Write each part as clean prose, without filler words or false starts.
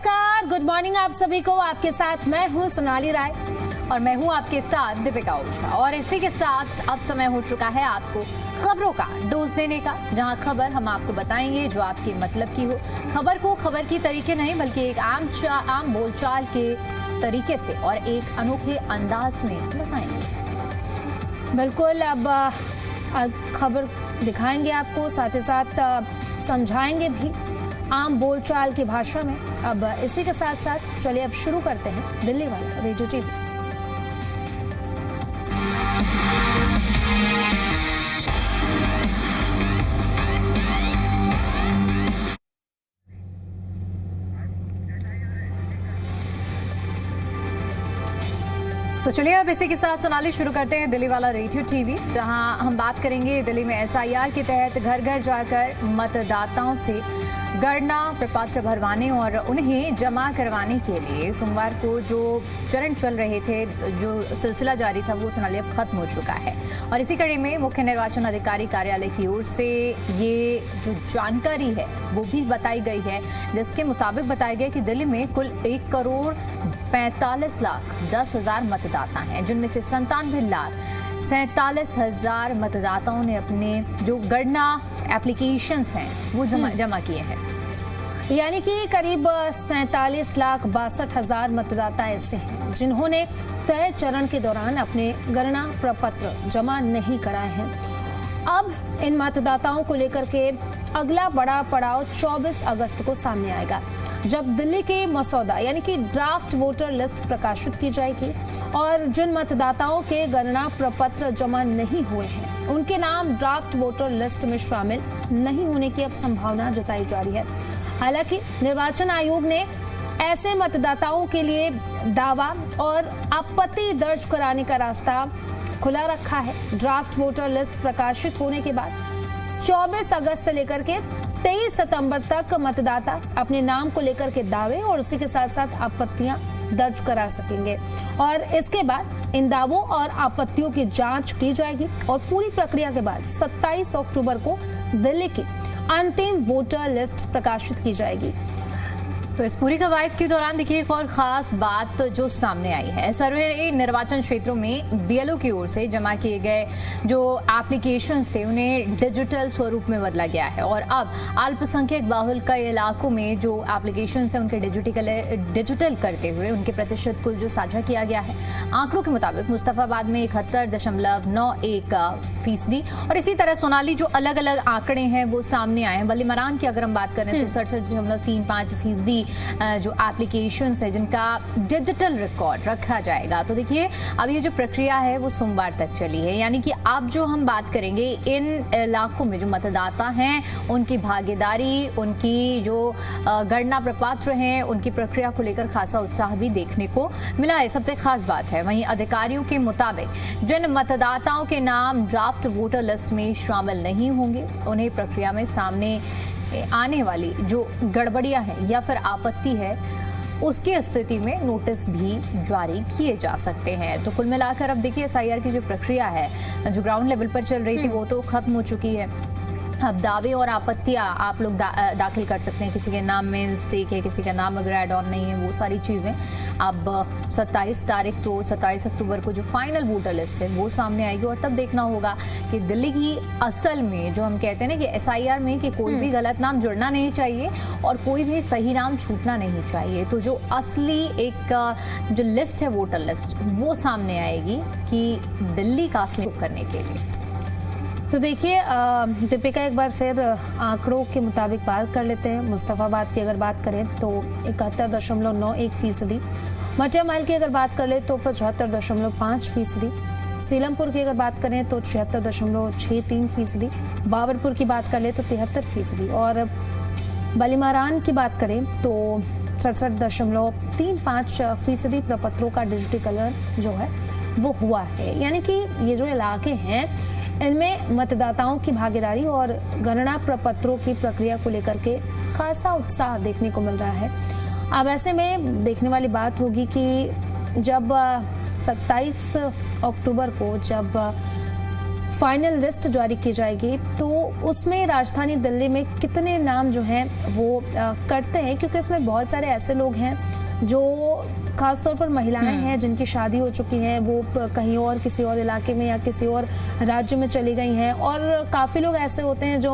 नमस्कार, good morning आप सभी को। आपके साथ मैं हूं सोनाली राय और मैं हूं आपके साथ दीपिका ओझा। और इसी के साथ अब समय हो चुका है आपको खबरों का डोज देने का, जहां खबर हम आपको बताएंगे जो आपके मतलब की हो। खबर को खबर की तरीके नहीं बल्कि एक आम बोलचाल के तरीके से और एक अनोखे अंदाज में बताएंगे। बिल्कुल, अब खबर दिखाएंगे आपको, साथ ही साथ समझाएंगे भी आम बोलचाल की भाषा में। अब इसी के साथ साथ चलिए अब शुरू करते हैं दिल्ली वाला रेडियो टीवी। तो चलिए अब इसी के साथ सोनाली शुरू करते हैं दिल्ली वाला रेडियो टीवी, जहां हम बात करेंगे दिल्ली में एसआईआर के तहत घर घर जाकर मतदाताओं से गणना प्रपत्र भरवाने और उन्हें जमा करवाने के लिए सोमवार को जो चरण चल रहे थे, जो सिलसिला जारी था, वो सोनाली अब खत्म हो चुका है। और इसी कड़ी में मुख्य निर्वाचन अधिकारी कार्यालय की ओर से ये जो जानकारी है वो भी बताई गई है, जिसके मुताबिक बताया गया कि दिल्ली में कुल 1,45,10,000 मतदाता हैं, जिनमें से 97,47,000 मतदाताओं ने अपने जो गणना एप्लीकेशंस हैं वो जमा किए हैं। यानी कि करीब 47,62,000 मतदाता ऐसे हैं जिन्होंने तय चरण के दौरान अपने गणना प्रपत्र जमा नहीं कराए हैं। अब इन मतदाताओं को लेकर के अगला बड़ा पड़ाव 24 अगस्त को सामने आएगा, जब दिल्ली के मसौदा यानी कि ड्राफ्ट वोटर लिस्ट प्रकाशित की जाएगी और जिन मतदाताओं के गणना प्रपत्र जमा नहीं हुए हैं उनके नाम ड्राफ्ट वोटर लिस्ट में शामिल नहीं होने की अब संभावना जताई जा रही है। हालांकि निर्वाचन आयोग ने ऐसे मतदाताओं के लिए दावा और आपत्ति दर्ज कराने का रास्ता खुला रखा है। ड्राफ्ट वोटर लिस्ट प्रकाशित होने के बाद 24 अगस्त से लेकर के 23 सितंबर तक मतदाता अपने नाम को लेकर के दावे और उसी के साथ साथ आपत्तियां दर्ज करा सकेंगे और इसके बाद इन दावों और आपत्तियों की जांच की जाएगी और पूरी प्रक्रिया के बाद 27 अक्टूबर को दिल्ली की अंतिम वोटर लिस्ट प्रकाशित की जाएगी। तो इस पूरी कवायद के दौरान देखिए एक और खास बात जो सामने आई है, सर्वे निर्वाचन क्षेत्रों में बीएलओ की ओर से जमा किए गए जो एप्लीकेशंस थे उन्हें डिजिटल स्वरूप में बदला गया है और अब अल्पसंख्यक बाहुल कई इलाकों में जो एप्लीकेशंस हैं उनके डिजिटल करते हुए उनके प्रतिशत को जो साझा किया गया है। आंकड़ों के मुताबिक मुस्तफाबाद में 71.91% और इसी तरह सोनाली जो अलग अलग आंकड़े हैं वो सामने आए हैं। बलीमरान की अगर हम बात करें तो 67.35% जो एप्लीकेशंस है जिनका डिजिटल रिकॉर्ड रखा जाएगा। तो देखिए अब ये जो प्रक्रिया है वो सोमवार तक चली है, यानी कि अब जो हम बात करेंगे इन इलाकों में जो मतदाता हैं उनकी भागीदारी, उनकी जो गणना प्रपत्र हैं, उनकी प्रक्रिया को लेकर खासा उत्साह भी देखने को मिला है। सबसे खास बात है वहीं अधिकारियों के मुताबिक जिन मतदाताओं के नाम ड्राफ्ट वोटर लिस्ट में शामिल नहीं होंगे उन्हें प्रक्रिया में सामने आने वाली जो गड़बड़ियां हैं या फिर आपत्ति है उसकी स्थिति में नोटिस भी जारी किए जा सकते हैं। तो कुल मिलाकर अब देखिए एसआईआर की जो प्रक्रिया है जो ग्राउंड लेवल पर चल रही थी वो तो खत्म हो चुकी है। अब दावे और आपत्तियां आप लोग दाखिल कर सकते हैं, किसी के नाम में मिस्टेक है, किसी का नाम अगर ऐड ऑन नहीं है, वो सारी चीज़ें अब 27 अक्टूबर को जो फाइनल वोटर लिस्ट है वो सामने आएगी और तब देखना होगा कि दिल्ली की असल में जो हम कहते हैं ना कि एसआईआर में कि कोई भी गलत नाम जुड़ना नहीं चाहिए और कोई भी सही नाम छूटना नहीं चाहिए। तो जो असली एक जो लिस्ट है वोटर लिस्ट वो सामने आएगी कि दिल्ली का असली करने के लिए। तो देखिए दीपिका एक बार फिर आंकड़ों के मुताबिक बात कर लेते हैं। मुस्तफाबाद की अगर बात करें तो 71.91%, मटिया माइल की अगर बात कर ले तो 75.5%, सीलमपुर की अगर बात करें तो 76.63%, बाबरपुर की बात कर ले तो 73% और बलीमारान की बात करें तो 67.35% प्रपत्रों का डिजिटलीकरण जो है वो हुआ है। यानी कि ये जो इलाके हैं इनमें मतदाताओं की भागीदारी और गणना प्रपत्रों की प्रक्रिया को लेकर के खासा उत्साह देखने को मिल रहा है। अब ऐसे में देखने वाली बात होगी कि जब 27 अक्टूबर को जब फाइनल लिस्ट जारी की जाएगी तो उसमें राजधानी दिल्ली में कितने नाम जो हैं वो करते हैं, क्योंकि इसमें बहुत सारे ऐसे लोग हैं जो खासतौर पर महिलाएं हैं जिनकी शादी हो चुकी है, वो कहीं और किसी और इलाके में या किसी और राज्य में चली गई हैं, और काफ़ी लोग ऐसे होते हैं जो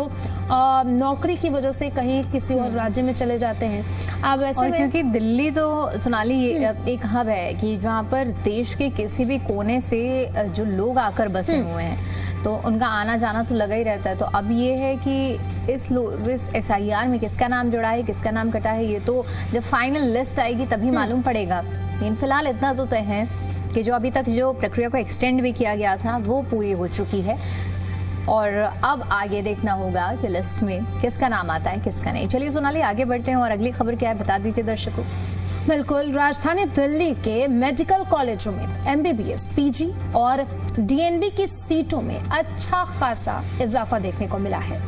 नौकरी की वजह से कहीं किसी और राज्य में चले जाते हैं। अब ऐसे और क्योंकि दिल्ली तो सोनाली एक हब है कि जहाँ पर देश के किसी भी कोने से जो लोग आकर बसे हुए हैं तो उनका आना जाना तो लगा ही रहता है। तो अब ये है कि इस SIR में किसका नाम जुड़ा है, किसका नाम कटा है, ये तो जब फाइनल लिस्ट आएगी तभी मालूम पड़ेगा। लेकिन फिलहाल इतना तो तय है कि जो अभी तक जो प्रक्रिया को एक्सटेंड भी किया गया था वो पूरी हो चुकी है और अब आगे देखना होगा कि लिस्ट में किसका नाम आता है किसका नहीं। चलिए सोनाली आगे बढ़ते हैं और अगली खबर क्या है बता दीजिए दर्शकों। बिल्कुल, राजधानी दिल्ली के मेडिकल कॉलेजों में MBBS, PG और DNB की सीटों में अच्छा खासा इजाफा देखने को मिला है।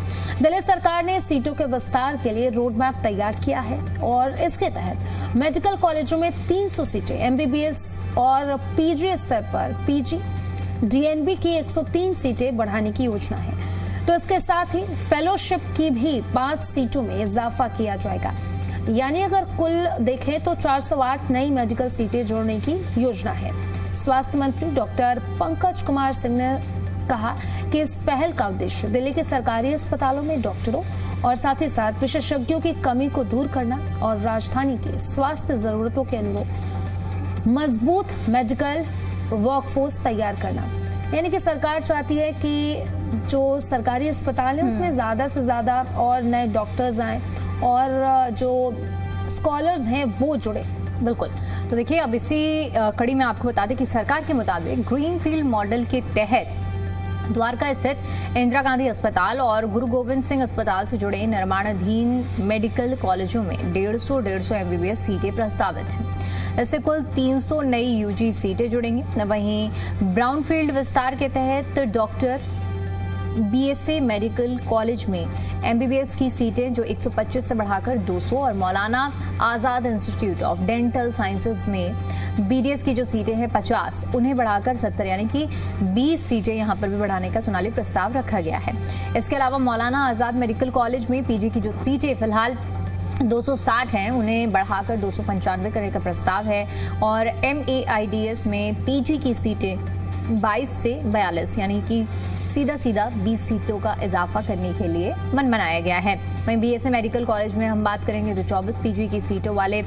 दिल्ली सरकार ने सीटों के विस्तार के लिए रोड मैप तैयार किया है और इसके तहत मेडिकल कॉलेजों में 300 सीटें MBBS और PG स्तर पर PG, DNB की 103 सीटें बढ़ाने की योजना है। तो इसके साथ ही फेलोशिप की भी 5 सीटों में इजाफा किया जाएगा। यानी अगर कुल देखें तो 408 नई मेडिकल सीटें जोड़ने की योजना है। स्वास्थ्य मंत्री डॉक्टर पंकज कुमार सिंह ने कहा कि इस पहल का उद्देश्य दिल्ली के सरकारी अस्पतालों में डॉक्टरों और साथ ही साथ विशेषज्ञों की कमी को दूर करना और राजधानी की स्वास्थ्य जरूरतों के अनुरूप मजबूत मेडिकल वर्कफोर्स तैयार करना। यानी कि सरकार चाहती है कि जो सरकारी अस्पताल है उसमें ज्यादा से ज्यादा और नए डॉक्टर्स आए और जो स्कॉलर्स हैं वो जुड़े। बिल्कुल, तो देखिए अब इसी कड़ी में आपको बता दें कि सरकार के मुताबिक ग्रीनफील्ड मॉडल के तहत द्वारका स्थित इंदिरा गांधी अस्पताल और गुरु गोविंद सिंह अस्पताल से जुड़े निर्माणाधीन मेडिकल कॉलेजों में 150 MBBS सीटें प्रस्तावित हैं। इससे कुल 300 नई UG सीटें जुड़ेंगी। वहीं ब्राउनफील्ड विस्तार के तहत डॉक्टर BSA मेडिकल कॉलेज में MBBS की सीटें जो 125 से बढ़ाकर 200 और मौलाना आज़ाद इंस्टीट्यूट ऑफ डेंटल साइंसेज में BDS की जो सीटें हैं 50 उन्हें बढ़ाकर 70 यानी कि 20 सीटें यहां पर भी बढ़ाने का सोनाली प्रस्ताव रखा गया है। इसके अलावा मौलाना आज़ाद मेडिकल कॉलेज में PG की जो सीटें फिलहाल 260 हैं उन्हें बढ़ाकर 295 करने का प्रस्ताव है और MAIDS में PG की सीटें 22 से 42 यानी कि सीधा 20 सीटों का इजाफा करने के लिए मन बनाया गया है। वहीं BSA मेडिकल कॉलेज में हम बात करेंगे तो 24 PG की सीटों वाले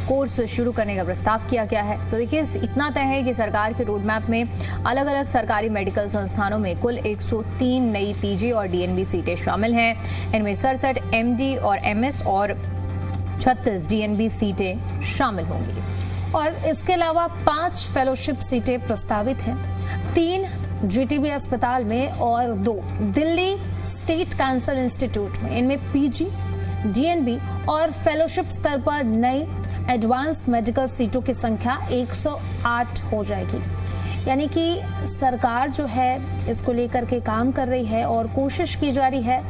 कोर्स शुरू करने का प्रस्ताव किया गया है। तो देखिए इतना तय है कि सरकार के रोड मैप में अलग अलग सरकारी मेडिकल संस्थानों में कुल 103 नई PG और DNB सीटें शामिल हैं। इनमें 67 MD और MS और 36 DNB सीटें शामिल होंगी। और इसके अलावा 5 फेलोशिप सीटें प्रस्तावित हैं, 3 GTB अस्पताल में और 2 दिल्ली स्टेट कैंसर इंस्टीट्यूट में। इनमें PG, DNB और फेलोशिप स्तर पर नई एडवांस मेडिकल सीटों की संख्या 108 हो जाएगी। यानी कि सरकार जो है इसको लेकर के काम कर रही है और कोशिश की जा रही है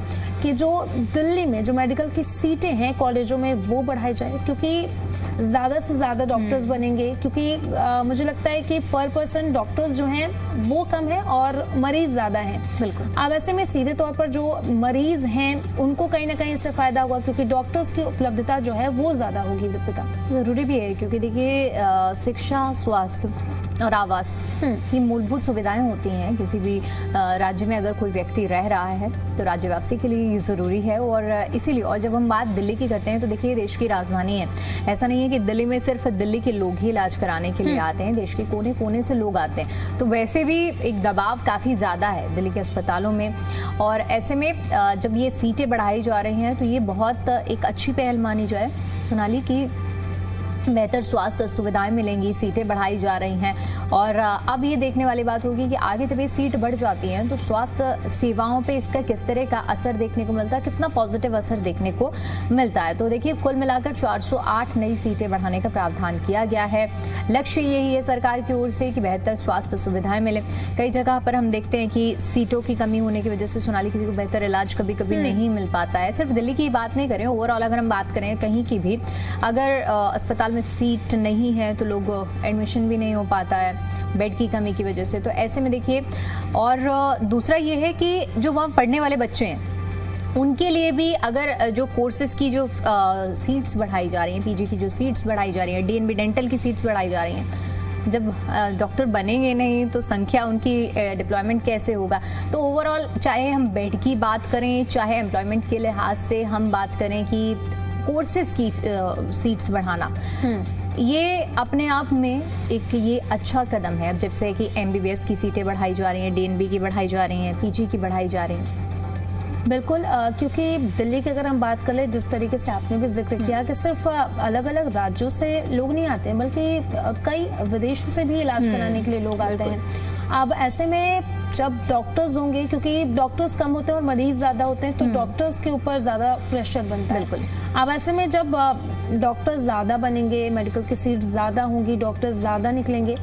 कि जो दिल्ली में जो मेडिकल की सीटें हैं कॉलेजों में वो बढ़ाई जाए, क्योंकि ज़्यादा से ज़्यादा डॉक्टर्स बनेंगे। क्योंकि मुझे लगता है कि पर पर्सन डॉक्टर्स जो हैं वो कम है और मरीज ज़्यादा हैं। बिल्कुल, अब ऐसे में सीधे तौर पर जो मरीज हैं उनको कहीं ना कहीं इससे फ़ायदा होगा, क्योंकि डॉक्टर्स की उपलब्धता जो है वो ज़्यादा होगी। दीपिका, ज़रूरी भी है क्योंकि देखिए शिक्षा, स्वास्थ्य और आवास ये मूलभूत सुविधाएं होती हैं। किसी भी राज्य में अगर कोई व्यक्ति रह रहा है तो राज्यवासी के लिए ये ज़रूरी है और इसीलिए। और जब हम बात दिल्ली की करते हैं तो देखिए देश की राजधानी है, ऐसा नहीं है कि दिल्ली में सिर्फ दिल्ली के लोग ही इलाज कराने के लिए आते हैं, देश के कोने कोने से लोग आते हैं। तो वैसे भी एक दबाव काफ़ी ज़्यादा है दिल्ली के अस्पतालों में और ऐसे में जब ये सीटें बढ़ाई जा रही हैं तो ये बहुत एक अच्छी पहल मानी जाए सोनाली की। बेहतर स्वास्थ्य सुविधाएं मिलेंगी, सीटें बढ़ाई जा रही हैं और अब ये देखने वाली बात होगी कि आगे जब ये सीट बढ़ जाती हैं तो स्वास्थ्य सेवाओं पे इसका किस तरह का असर देखने को मिलता है, कितना पॉजिटिव असर देखने को मिलता है। तो देखिए कुल मिलाकर 408 नई सीटें बढ़ाने का प्रावधान किया गया है। लक्ष्य यही है सरकार की ओर से कि बेहतर स्वास्थ्य सुविधाएं मिले। कई जगह पर हम देखते हैं कि सीटों की कमी होने की वजह से सोनाली किसी को बेहतर इलाज कभी कभी नहीं मिल पाता है। सिर्फ दिल्ली की बात नहीं करें, ओवरऑल अगर हम बात करें कहीं की भी अगर अस्पताल में सीट नहीं है तो लोग एडमिशन भी नहीं हो पाता है बेड की कमी की वजह से। तो ऐसे में देखिए, और दूसरा ये है कि जो वहाँ पढ़ने वाले बच्चे हैं उनके लिए भी अगर जो कोर्सेज की जो सीट्स बढ़ाई जा रही हैं, पीजी की जो सीट्स बढ़ाई जा रही हैं, डीएनबी डेंटल की सीट्स बढ़ाई जा रही हैं, जब डॉक्टर बनेंगे नहीं तो संख्या उनकी डिप्लॉयमेंट कैसे होगा। तो ओवरऑल चाहे हम बेड की बात करें, चाहे एम्प्लॉयमेंट के लिहाज से हम बात करें कि कोर्सेज की सीट्स बढ़ाना, ये अपने आप में एक ये अच्छा कदम है। अब जब से कि एमबीबीएस की सीटें बढ़ाई जा रही हैं, डीएनबी की बढ़ाई जा रही हैं, पीजी की बढ़ाई जा रही हैं। बिल्कुल, क्योंकि दिल्ली की अगर हम बात कर ले, जिस तरीके से आपने भी जिक्र किया कि सिर्फ अलग अलग राज्यों से लोग नहीं आते हैं, बल्कि कई विदेशों से भी इलाज कराने के लिए लोग आते हैं। अब ऐसे में जब डॉक्टर्स होंगे, क्योंकि डॉक्टर्स कम होते हैं और मरीज ज्यादा होते हैं, तो डॉक्टर्स के ऊपर ज्यादा प्रेशर बनता है। बिल्कुल। अब ऐसे में जब डॉक्टर्स ज्यादा बनेंगे, मेडिकल की सीट ज्यादा होंगी, डॉक्टर्स ज्यादा निकलेंगे,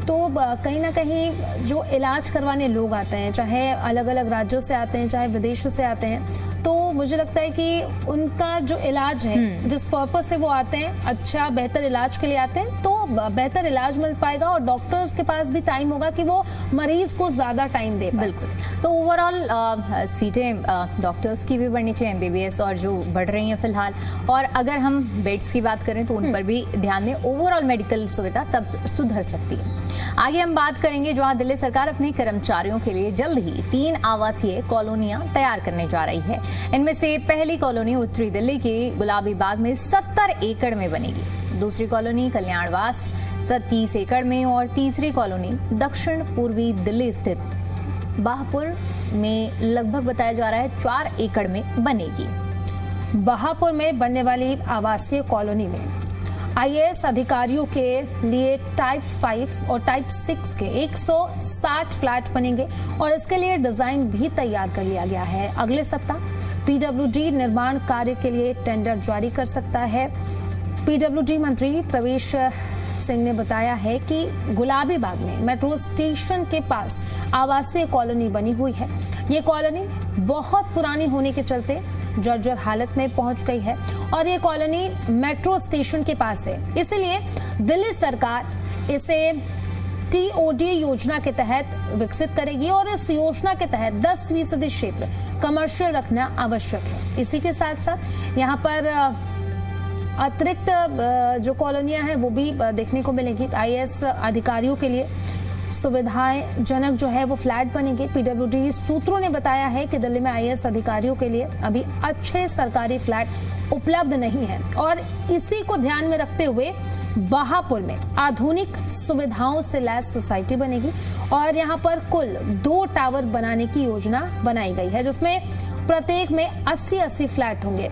तो कहीं ना कहीं जो इलाज करवाने लोग आते हैं, चाहे अलग अलग राज्यों से आते हैं, चाहे विदेशों से आते हैं, तो मुझे लगता है कि उनका जो इलाज है, जिस पर्पस से वो आते हैं, अच्छा बेहतर इलाज के लिए आते हैं, तो बेहतर इलाज मिल पाएगा और डॉक्टर्स के पास भी टाइम होगा कि वो मरीज को ज्यादा टाइम दे पाए। बिल्कुल। तो ओवरऑल सीटें डॉक्टर्स की भी बढ़नी चाहिए, एमबीबीएस और जो बढ़ रही हैं फिलहाल, और अगर हम बेड्स की बात करें तो उन पर भी ध्यान दें। ओवरऑल मेडिकल सुविधा तब सुधर सकती है। आगे हम बात करेंगे जहां दिल्ली सरकार अपने कर्मचारियों के लिए जल्द ही 3 आवासीय कॉलोनियां तैयार करने जा रही है। इनमें से पहली कॉलोनी उत्तरी दिल्ली के गुलाबी बाग में 70 एकड़ में बनेगी, दूसरी कॉलोनी कल्याणवास 30 एकड़ में और तीसरी कॉलोनी दक्षिण पूर्वी दिल्ली स्थित बाहपुर में लगभग बताया जा रहा है 4 एकड़ में बनेगी। बाहपुर में बनने वाली आवासीय कॉलोनी में आईएएस अधिकारियों के लिए टाइप 5 और टाइप 6 के 160 फ्लैट बनेंगे और इसके लिए डिजाइन भी तैयार कर लिया गया है। अगले सप्ताह पीडब्ल्यूडी निर्माण कार्य के लिए टेंडर जारी कर सकता है। पीडब्ल्यूडी मंत्री प्रवेश सिंह ने बताया है कि गुलाबी बाग में मेट्रो स्टेशन के पास आवासीय कॉलोनी बनी हुई है। ये कॉलोनी बहुत पुरानी होने के चलते जर्जर हालत में पहुंच गई है और ये कॉलोनी मेट्रो स्टेशन के पास है। इसलिए दिल्ली सरकार इसे टीओडी योजना के तहत विकसित करेगी और इस योजना के तहत 10% क्षेत्र कमर्शियल रखना आवश्यक है। इसी के साथ साथ यहाँ पर अतिरिक्त जो कॉलोनियां हैं वो भी देखने को मिलेंगी। आईएएस अधिकारियों के लिए सुविधाएं जनक जो है वो फ्लैट बनेंगे। पीडब्ल्यूडी सूत्रों ने बताया है कि दिल्ली में आईएएस अधिकारियों के लिए अभी अच्छे सरकारी फ्लैट उपलब्ध नहीं है और इसी को ध्यान में रखते हुए बाहापुर में आधुनिक सुविधाओं से लैस सोसाइटी बनेगी और यहाँ पर कुल 2 टावर बनाने की योजना बनाई गई है, जिसमें प्रत्येक में 80-80 फ्लैट होंगे।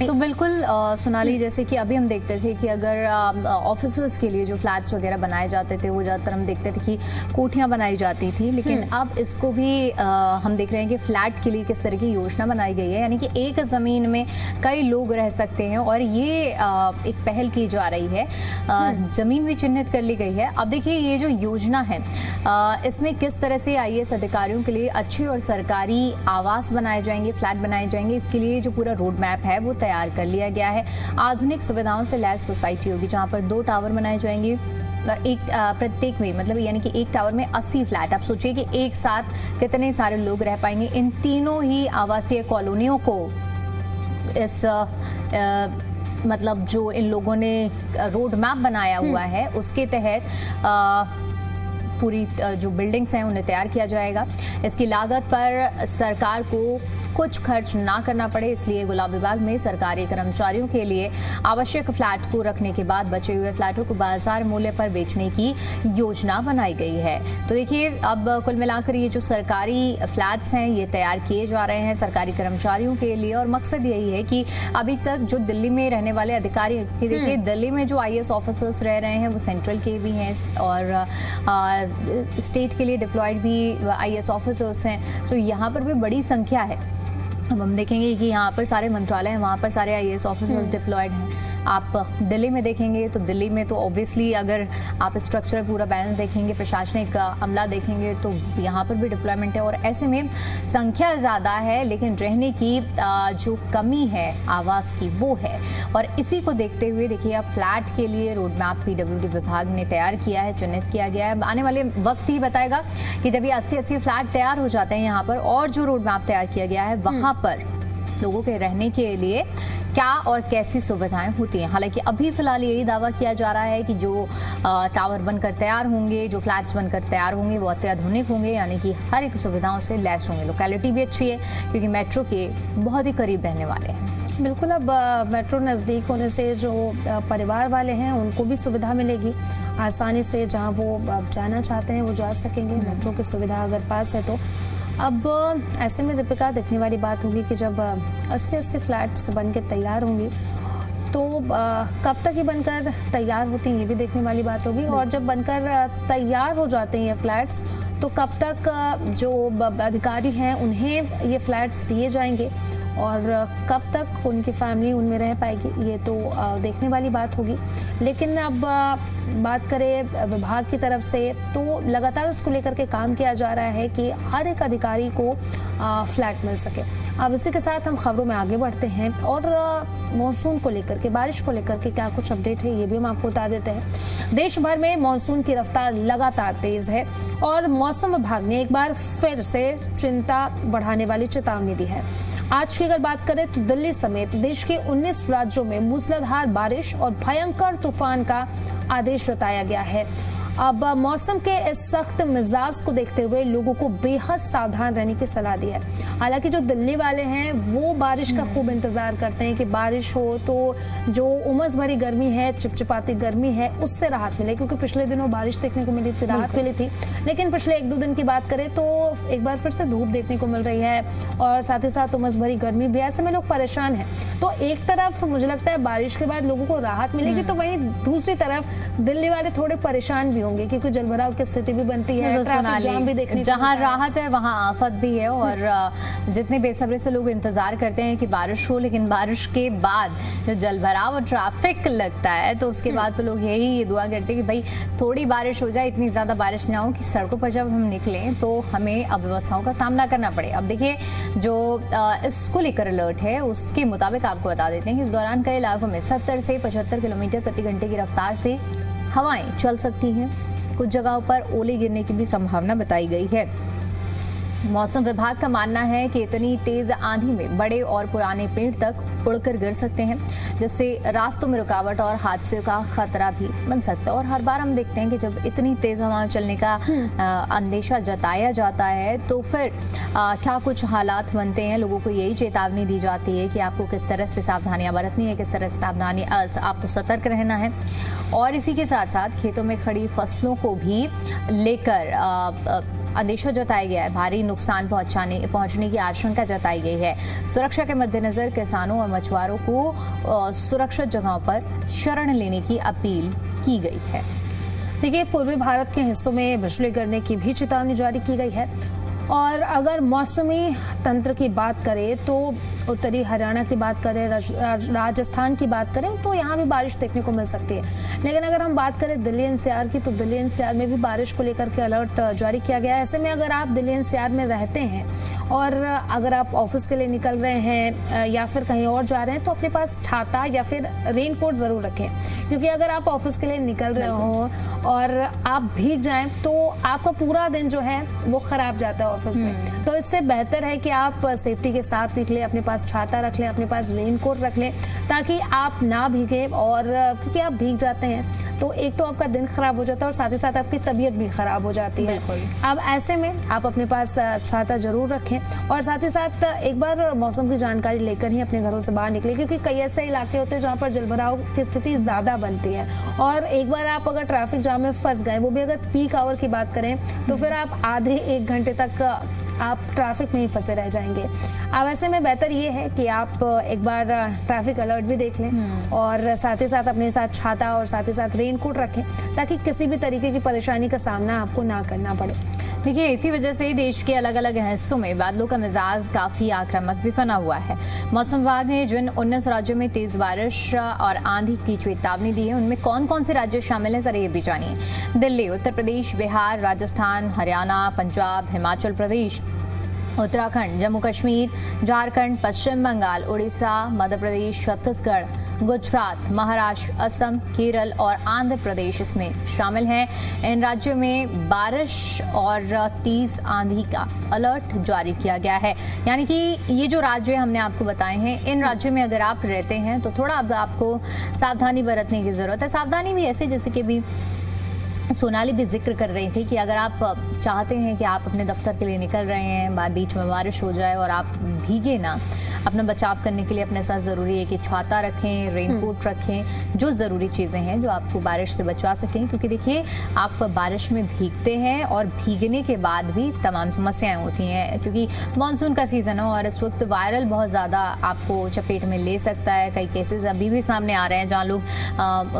तो बिल्कुल सोनाली, जैसे कि अभी हम देखते थे कि अगर ऑफिसर्स के लिए जो फ्लैट्स वगैरह बनाए जाते थे वो ज़्यादातर हम देखते थे कि कोठियाँ बनाई जाती थी, लेकिन अब इसको भी हम देख रहे हैं कि फ्लैट के लिए किस तरह की योजना बनाई गई है, यानी कि एक ज़मीन में कई लोग रह सकते हैं और ये एक पहल की जा रही है। ज़मीन भी चिन्हित कर ली गई है। अब देखिए ये जो योजना है इसमें किस तरह से आईएएस अधिकारियों के लिए अच्छे और सरकारी आवास बनाए जाएंगे, फ्लैट बनाए जाएंगे, इसके लिए जो पूरा रोड मैप है वो तैयार कर लिया गया है। आधुनिक सुविधाओं से लैस सोसाइटी होगी जहां पर 2 टावर बनाए जाएंगे और एक प्रत्येक में मतलब यानी कि एक टावर में 80 फ्लैट। आप सोचिए कि एक साथ कितने सारे लोग रह पाएंगे। इन तीनों ही आवासीय कॉलोनियों को इस मतलब जो इन लोगों ने रोड मैप बनाया हुआ है उसके तहत पूरी जो बिल्डिंग्स हैं उन्हें तैयार किया जाएगा। इसकी लागत पर सरकार को कुछ खर्च ना करना पड़े, इसलिए गुलाबी बाग में सरकारी कर्मचारियों के लिए आवश्यक फ्लैट को रखने के बाद बचे हुए फ्लैटों को बाजार मूल्य पर बेचने की योजना बनाई गई है। तो देखिए अब कुल मिलाकर ये जो सरकारी फ्लैट्स हैं ये तैयार किए जा रहे हैं सरकारी कर्मचारियों के लिए और मकसद यही है कि अभी तक जो दिल्ली में रहने वाले अधिकारी, क्योंकि देखिए दिल्ली में जो आईएएस ऑफिसर्स रह रहे हैं वो सेंट्रल के भी हैं और स्टेट के लिए डिप्लॉयड भी आईएएस ऑफिसर्स हैं, तो यहाँ पर भी बड़ी संख्या है। अब हम देखेंगे कि यहाँ पर सारे मंत्रालय हैं, वहाँ पर सारे आईएएस ऑफिसर्स डिप्लॉयड हैं। आप दिल्ली में देखेंगे तो दिल्ली में तो ऑब्वियसली अगर आप स्ट्रक्चरल पूरा बैलेंस देखेंगे, प्रशासनिक अमला देखेंगे तो यहाँ पर भी डिप्लॉयमेंट है और ऐसे में संख्या ज़्यादा है लेकिन रहने की जो कमी है आवास की वो है। और इसी को देखते हुए देखिए अब फ्लैट के लिए रोड मैप पीडब्ल्यूडी विभाग ने तैयार किया है, चिन्हित किया गया है। आने वाले वक्त ही बताएगा कि जब ये 80 फ्लैट तैयार हो जाते हैं यहाँ पर और जो रोड मैप तैयार किया गया है वहाँ पर लोगों के रहने के लिए क्या और कैसी सुविधाएं होती हैं। हालांकि अभी फिलहाल यही दावा किया जा रहा है कि जो टावर बनकर तैयार होंगे, जो फ्लैट्स बनकर तैयार होंगे वो अत्याधुनिक होंगे, यानी कि हर एक सुविधाओं से लैस होंगे। लोकेलिटी भी अच्छी है क्योंकि मेट्रो के बहुत ही करीब रहने वाले हैं। बिल्कुल, अब मेट्रो नज़दीक होने से जो परिवार वाले हैं उनको भी सुविधा मिलेगी, आसानी से जहाँ वो जाना चाहते हैं वो जा सकेंगे। मेट्रो की सुविधा अगर पास है तो अब ऐसे में दीपिका देखने वाली बात होगी कि जब 80 फ्लैट्स बन के तैयार होंगी तो कब तक ये बनकर तैयार होती हैं ये भी देखने वाली बात होगी। और जब बनकर तैयार हो जाते हैं ये फ्लैट्स तो कब तक जो अधिकारी हैं उन्हें ये फ्लैट्स दिए जाएंगे और कब तक उनकी फैमिली उनमें रह पाएगी ये तो देखने वाली बात होगी। लेकिन अब बात करें विभाग की तरफ से तो लगातार इसको लेकर के काम किया जा रहा है कि हर एक अधिकारी को फ्लैट मिल सके। अब इसी के साथ हम खबरों में आगे बढ़ते हैं और मॉनसून को लेकर के, बारिश को लेकर के क्या कुछ अपडेट है ये भी हम आपको बता देते हैं। देश भर में मॉनसून की रफ्तार लगातार तेज है और मौसम विभाग ने एक बार फिर से चिंता बढ़ाने वाली चेतावनी दी है। आज की अगर बात करें तो दिल्ली समेत देश के 19 राज्यों में मूसलाधार बारिश और भयंकर तूफान का आदेश जताया गया है। अब मौसम के इस सख्त मिजाज को देखते हुए लोगों को बेहद सावधान रहने की सलाह दी है। हालांकि जो दिल्ली वाले हैं वो बारिश का खूब इंतजार करते हैं कि बारिश हो तो जो उमस भरी गर्मी है, चिपचिपाती गर्मी है, उससे राहत मिले, क्योंकि पिछले दिनों बारिश देखने को मिली थी, राहत मिली थी। लेकिन पिछले 1-2 दिन की बात करें तो एक बार फिर से धूप देखने को मिल रही है और साथ ही साथ उमस भरी गर्मी भी। ऐसे में लोग परेशान हैं। तो एक तरफ मुझे लगता है बारिश के बाद लोगों को राहत मिलेगी तो वहीं दूसरी तरफ दिल्ली वाले थोड़े परेशान भी होंगे क्योंकि जलभराव की स्थिति भी बनती है, ट्रैफिक जाम भी देखने को जहां राहत है वहां आफत भी है। और जितने बेसब्री से लोग इंतजार करते हैं कि बारिश हो, लेकिन बारिश के बाद जो जलभराव और ट्रैफिक लगता है तो उसके बाद तो लोग यही दुआ करते हैं कि भाई थोड़ी बारिश हो जाए, इतनी ज्यादा बारिश ना हो कि सड़कों पर जब हम निकलें तो हमें अव्यवस्थाओं का सामना करना पड़े। अब देखिए जो इसको लेकर अलर्ट है उसके मुताबिक आपको बता देते हैं कि इस दौरान कई इलाकों में 70 से 75 किलोमीटर प्रति घंटे की रफ्तार से हवाएं चल सकती हैं। कुछ जगहों पर ओले गिरने की भी संभावना बताई गई है। मौसम विभाग का मानना है कि इतनी तेज आंधी में बड़े और पुराने पेड़ तक उड़कर गिर सकते हैं, जिससे रास्तों में रुकावट और हादसे का खतरा भी बन सकता है। और हर बार हम देखते हैं कि जब इतनी तेज हवा चलने का अंदेशा जताया जाता है तो फिर क्या कुछ हालात बनते हैं। लोगों को यही चेतावनी दी जाती है कि आपको किस तरह से सावधानियां बरतनी है, किस तरह से सावधानी आपको सतर्क रहना है। और इसी के साथ साथ खेतों में खड़ी फसलों को भी लेकर अंदेशा जताया गया है। भारी नुकसान पहुंचने की आशंका जताई गई है। सुरक्षा के मद्देनजर किसानों और मछुआरों को सुरक्षित जगहों पर शरण लेने की अपील की गई है। देखिए, पूर्वी भारत के हिस्सों में बिजली गिरने की भी चेतावनी जारी की गई है। और अगर मौसमी तंत्र की बात करें तो उत्तरी हरियाणा की बात करें, राजस्थान की बात करें तो यहाँ भी बारिश देखने को मिल सकती है। लेकिन अगर हम बात करें दिल्ली एनसीआर की तो दिल्ली एनसीआर में भी बारिश को लेकर के अलर्ट जारी किया गया है। ऐसे में अगर आप दिल्ली एनसीआर में रहते हैं और अगर आप ऑफिस के लिए निकल रहे हैं या फिर कहीं और जा रहे हैं तो अपने पास छाता या फिर रेनकोट जरूर रखें, क्योंकि अगर आप ऑफिस के लिए निकल रहे हो और आप भीग जाएं तो आपका पूरा दिन जो है वो खराब जाता है ऑफिस में। तो इससे बेहतर है कि आप सेफ्टी के साथ निकले, अपने पास छाता रख लें, अपने पास रेनकोट रख लें ताकि आप ना भीगे। और क्योंकि आप भीग जाते हैं तो एक तो आपका दिन खराब हो जाता है और साथ ही साथ आपकी तबीयत भी खराब हो जाती है। अब ऐसे में आप अपने पास छाता जरूर रखें और साथ ही साथ एक बार मौसम की जानकारी लेकर ही अपने घरों से बाहर निकले, क्योंकि कई ऐसे इलाके होते हैं जहाँ पर जलभराव की स्थिति ज्यादा बनती है। और एक बार आप अगर ट्रैफिक जाम में फंस गए, वो भी अगर पीक आवर की बात करें तो फिर आप आधे 1 घंटे तक आप ट्रैफिक में ही फंसे रह जाएंगे। अब ऐसे में बेहतर ये है कि आप एक बार ट्रैफिक अलर्ट भी देख लें और साथ ही साथ अपने साथ छाता और साथ ही साथ रेनकोट रखें ताकि किसी भी तरीके की परेशानी का सामना आपको ना करना पड़े। देखिए, इसी वजह से ही देश के अलग अलग हिस्सों में बादलों का मिजाज काफी आक्रामक भी बना हुआ है। मौसम विभाग ने जिन 19 राज्यों में तेज बारिश और आंधी की चेतावनी दी है, उनमें कौन कौन से राज्य शामिल हैं, जरा ये भी जानिए। दिल्ली, उत्तर प्रदेश, बिहार, राजस्थान, हरियाणा, पंजाब, हिमाचल प्रदेश, उत्तराखंड, जम्मू कश्मीर, झारखंड, पश्चिम बंगाल, उड़ीसा, मध्य प्रदेश, छत्तीसगढ़, गुजरात, महाराष्ट्र, असम, केरल और आंध्र प्रदेश इसमें शामिल हैं। इन राज्यों में बारिश और तेज आंधी का अलर्ट जारी किया गया है। यानी कि ये जो राज्य हमने आपको बताए हैं, इन राज्यों में अगर आप रहते हैं तो थोड़ा अब आपको सावधानी बरतने की जरूरत है। सावधानी भी ऐसे जैसे कि भी सोनाली भी जिक्र कर रही थी कि अगर आप चाहते हैं कि आप अपने दफ्तर के लिए निकल रहे हैं, बीच में बारिश हो जाए और आप भीगे ना, अपना बचाव करने के लिए अपने साथ ज़रूरी है कि छाता रखें, रेनकोट रखें, जो ज़रूरी चीज़ें हैं जो आपको बारिश से बचा सकें। क्योंकि देखिए, आप बारिश में भीगते हैं और भीगने के बाद भी तमाम समस्याएं होती हैं, क्योंकि मानसून का सीज़न है और इस वक्त वायरल बहुत ज़्यादा आपको चपेट में ले सकता है। कई केसेस अभी भी सामने आ रहे हैं जहाँ लोग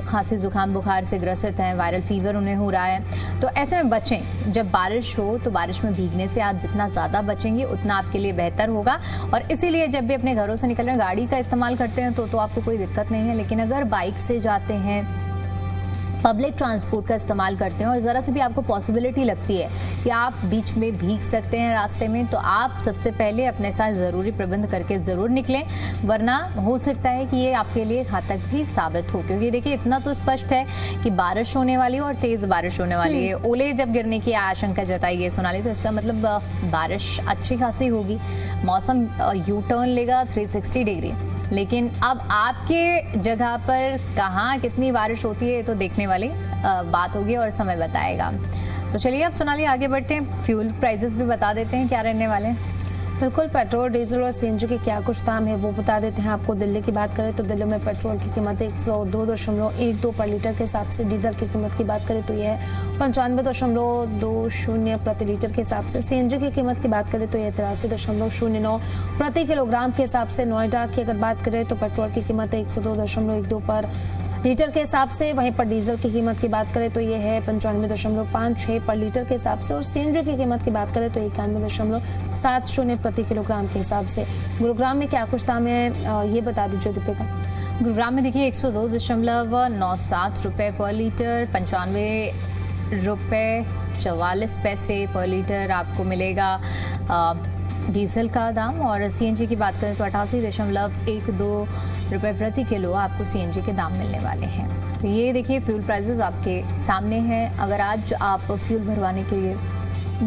खांसी जुकाम बुखार से ग्रसित हैं, वायरल फीवर उन्हें हो रहा है। तो ऐसे में बचें। जब बारिश हो तो बारिश में भीगने से आप जितना ज़्यादा बचेंगे उतना आपके लिए बेहतर होगा। और इसीलिए जब भी अपने घरों से निकल रहे हैं, गाड़ी का इस्तेमाल करते हैं तो आपको कोई दिक्कत नहीं है। लेकिन अगर बाइक से जाते हैं, पब्लिक ट्रांसपोर्ट का इस्तेमाल करते हैं और ज़रा से भी आपको पॉसिबिलिटी लगती है कि आप बीच में भीग सकते हैं रास्ते में, तो आप सबसे पहले अपने साथ ज़रूरी प्रबंध करके ज़रूर निकलें, वरना हो सकता है कि ये आपके लिए घातक भी साबित हो। क्योंकि देखिए, इतना तो स्पष्ट है कि बारिश होने वाली है और तेज़ बारिश होने वाली है। ओले जब गिरने की आशंका जताई है सोनाली, तो इसका मतलब बारिश अच्छी खासी होगी, मौसम यू टर्न लेगा 360 डिग्री। लेकिन अब आपके जगह पर कहाँ कितनी बारिश होती है तो देखने वाली बात होगी और समय बताएगा। तो चलिए अब सोनाली आगे बढ़ते हैं, फ्यूल प्राइसेस भी बता देते हैं क्या रहने वाले हैं। बिल्कुल, पेट्रोल, डीजल और सीएनजी के क्या कुछ दाम है वो बता देते हैं आपको। दिल्ली की बात करें तो दिल्ली में पेट्रोल की कीमत 102.12 पर लीटर के हिसाब से, डीजल की कीमत की बात करें तो यह है 95.20 प्रति लीटर के हिसाब से। सीएनजी की कीमत की बात करें तो यह 83.09 प्रति किलोग्राम के हिसाब से। नोएडा की अगर बात करें तो पेट्रोल की कीमत है 102.12 पर लीटर के हिसाब से। वहीं पर डीजल की कीमत की बात करें तो ये है 95.56 पर लीटर के हिसाब से। और सीएनजी की कीमत की बात करें तो 91.70 प्रति किलोग्राम के हिसाब से। गुरुग्राम में क्या कुछ दाम है ये बता दीजिए दीपिका। गुरुग्राम में देखिए 102.97 रुपये पर लीटर, 95 रुपये 44 पैसे पर लीटर आपको मिलेगा डीजल का दाम। और सीएनजी की बात करें तो 88.12 रुपये प्रति किलो आपको सीएनजी के दाम मिलने वाले हैं। तो ये देखिए, फ्यूल प्राइसेस आपके सामने हैं। अगर आज आप फ्यूल भरवाने के लिए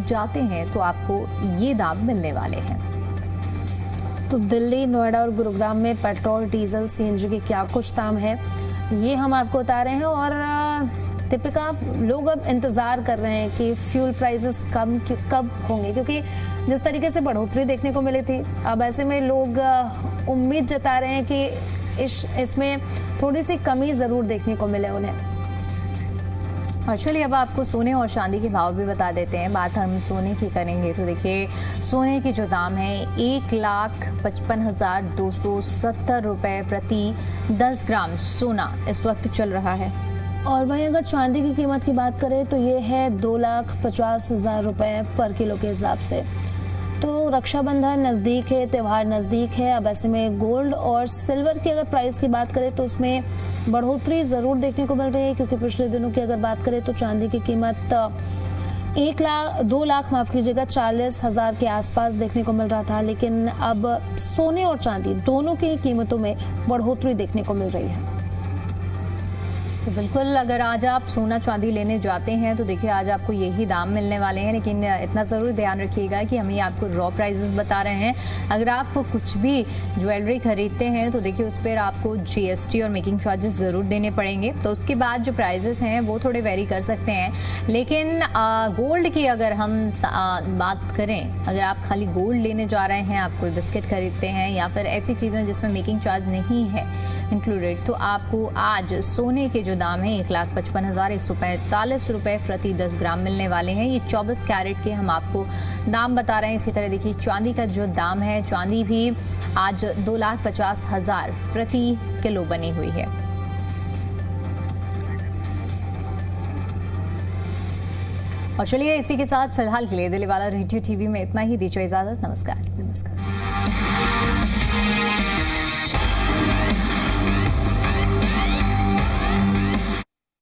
जाते हैं तो आपको ये दाम मिलने वाले हैं। तो दिल्ली, नोएडा और गुरुग्राम में पेट्रोल, डीजल, सीएनजी के क्या कुछ दाम है ये हम आपको बता रहे हैं। और दीपिका, लोग अब इंतज़ार कर रहे हैं कि फ्यूल प्राइसेस कब होंगे, क्योंकि जिस तरीके से बढ़ोतरी देखने को मिली थी, अब ऐसे में लोग उम्मीद जता रहे हैं कि इसमें थोड़ी सी कमी ज़रूर देखने को मिले उन्हें। और चलिए अब आपको सोने और चांदी के भाव भी बता देते हैं। बात हम सोने की करेंगे तो देखिए, सोने के जो दाम है 1,55,270 रुपये प्रति 10 ग्राम सोना इस वक्त चल रहा है। और वहीं अगर चांदी की कीमत की बात करें तो ये है 2,50,000 रुपये पर किलो के हिसाब से। तो रक्षाबंधन नज़दीक है, त्यौहार नज़दीक है। अब ऐसे में गोल्ड और सिल्वर की अगर प्राइस की बात करें तो उसमें बढ़ोतरी ज़रूर देखने को मिल रही है, क्योंकि पिछले दिनों की अगर बात करें तो चांदी की कीमत 2 लाख माफ़ कीजिएगा 40,000 के आसपास देखने को मिल रहा था। लेकिन अब सोने और चांदी दोनों की कीमतों में बढ़ोतरी देखने को मिल रही है। तो बिल्कुल, अगर आज आप सोना चांदी लेने जाते हैं तो देखिए आज आपको यही दाम मिलने वाले हैं। लेकिन इतना ज़रूर ध्यान रखिएगा कि हम ये आपको रॉ प्राइसेस बता रहे हैं। अगर आप कुछ भी ज्वेलरी खरीदते हैं तो देखिए उस पर आपको जीएसटी और मेकिंग चार्जेस ज़रूर देने पड़ेंगे। तो उसके बाद जो प्राइसेस हैं वो थोड़े वेरी कर सकते हैं। लेकिन गोल्ड की अगर हम बात करें, अगर आप खाली गोल्ड लेने जा रहे हैं, आप कोई बिस्किट खरीदते हैं या फिर ऐसी चीज़ें जिसमें मेकिंग चार्ज नहीं है इंक्लूडेड, तो आपको आज सोने के जो दाम है 1,55,145 रुपये प्रति 10 ग्राम मिलने वाले हैं। ये 24 कैरेट के हम आपको दाम बता रहे हैं। इसी तरह देखिए चांदी का जो दाम है, चांदी भी आज 2,50,000 प्रति किलो बनी हुई है। और चलिए इसी के साथ फिलहाल के लिए दिल्ली वाला रेडियो टीवी में इतना ही। दीजिए इजाजत। नमस्कार।